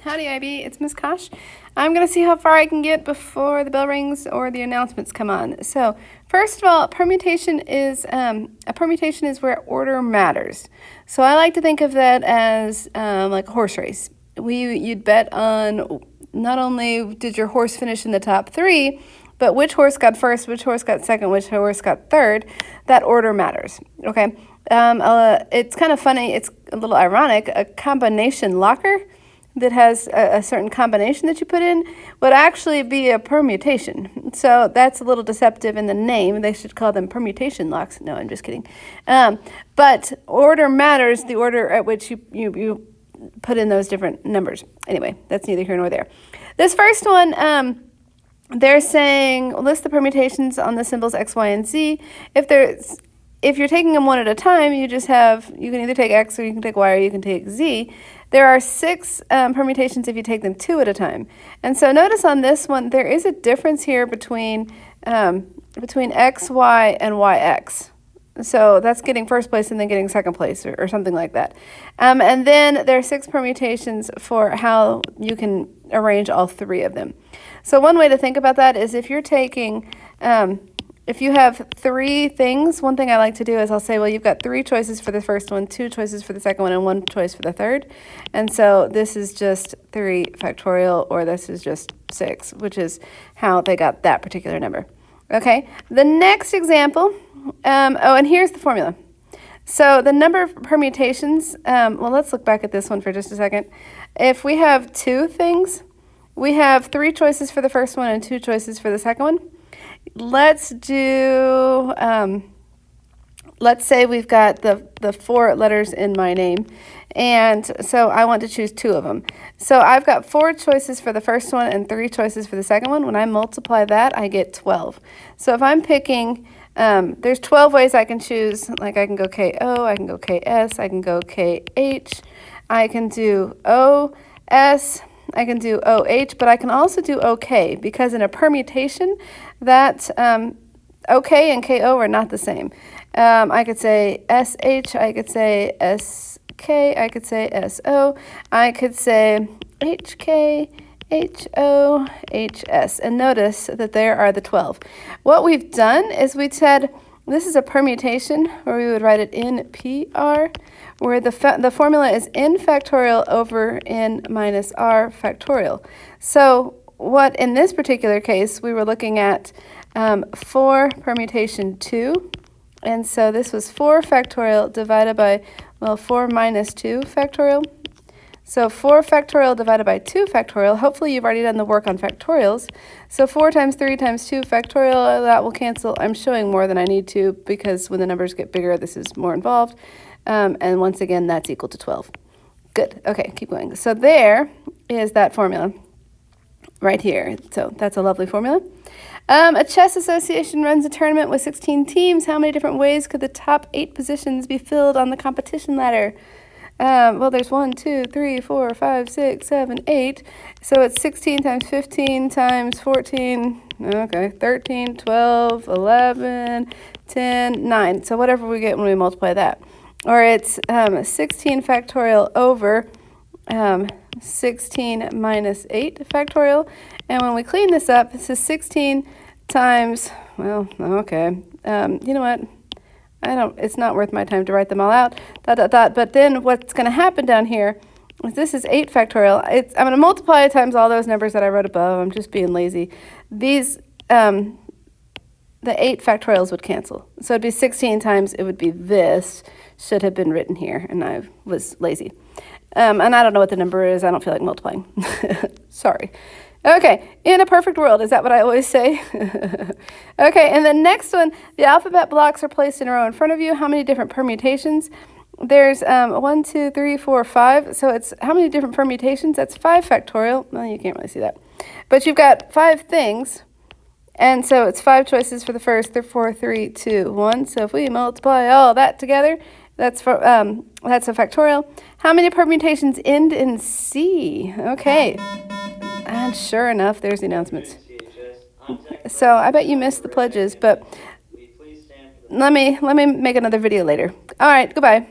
Howdy, IB. It's Miss Kosh. I'm going to see how far I can get before the bell rings or the announcements come on. So, first of all, permutation is where order matters. So I like to think of that as like a horse race. You'd bet on not only did your horse finish in the top three, but which horse got first, which horse got second, which horse got third. That order matters. Okay. It's kind of funny. It's a little ironic. A combination locker that has a certain combination that you put in would actually be a permutation. So that's a little deceptive in the name. They should call them permutation locks. No, I'm just kidding. But order matters, the order at which you put in those different numbers. Anyway, that's neither here nor there. This first one, they're saying list the permutations on the symbols X, Y, and Z. If you're taking them one at a time, you can either take X or you can take Y or you can take Z. There are 6 permutations if you take them 2 at a time. And so notice on this one, there is a difference here between X, Y, and YX. So that's getting first place and then getting second place or something like that. And then there are 6 permutations for how you can arrange all 3 of them. So one way to think about that is if you're taking, if you have 3 things, one thing I like to do is I'll say, well, you've got 3 choices for the first one, 2 choices for the second one, and 1 choice for the third. And so this is just 3 factorial, or this is just 6, which is how they got that particular number. Okay, the next example, and here's the formula. So the number of permutations, well, let's look back at this one for just a second. If we have 2 things, we have 3 choices for the first one and 2 choices for the second one. Let's do, let's say we've got the 4 letters in my name, and so I want to choose 2 of them. So I've got 4 choices for the first one and 3 choices for the second one. When I multiply that, I get 12. So if I'm picking, there's 12 ways I can choose, like I can go KO, I can go KS, I can go KH, I can do OS, I can do OH, but I can also do OK, because in a permutation, that OK and KO are not the same. I could say SH, I could say SK, I could say SO, I could say HK, HO, HS, and notice that there are the 12. What we've done is we said this is a permutation where we would write it in PR, where the formula is n factorial over n minus r factorial. So what in this particular case, we were looking at 4 permutation 2, and so this was 4 factorial divided by, well, 4 minus 2 factorial. So 4 factorial divided by 2 factorial. Hopefully you've already done the work on factorials. So 4 times 3 times 2 factorial, that will cancel. I'm showing more than I need to because when the numbers get bigger, this is more involved. And once again, that's equal to 12. Good. Okay, keep going. So there is that formula right here. So that's a lovely formula. A chess association runs a tournament with 16 teams. How many different ways could the top 8 positions be filled on the competition ladder? Well, there's 1, 2, 3, 4, 5, 6, 7, 8. So it's 16 times 15 times 14, okay, 13, 12, 11, 10, 9. So whatever we get when we multiply that. Or it's 16 factorial over 16 minus 8 factorial. And when we clean this up, it's 16 times, well, okay, you know what? It's not worth my time to write them all out, But then what's going to happen down here is this is 8 factorial. I'm going to multiply it times all those numbers that I wrote above. I'm just being lazy. These, the 8 factorials would cancel. So it'd be 16 times, it would be this, should have been written here, and I was lazy. And I don't know what the number is. I don't feel like multiplying. Sorry. Okay, in a perfect world, is that what I always say? Okay, and the next one, the alphabet blocks are placed in a row in front of you. How many different permutations? There's 1, 2, 3, 4, 5. So it's how many different permutations? That's 5 factorial. Well, you can't really see that. But you've got 5 things, and so it's 5 choices for the first, 4, 3, 2, 1. So if we multiply all that together, that's a factorial. How many permutations end in C? Okay. And sure enough, there's the announcements. So I bet you missed the pledges, but let me make another video later. All right, goodbye.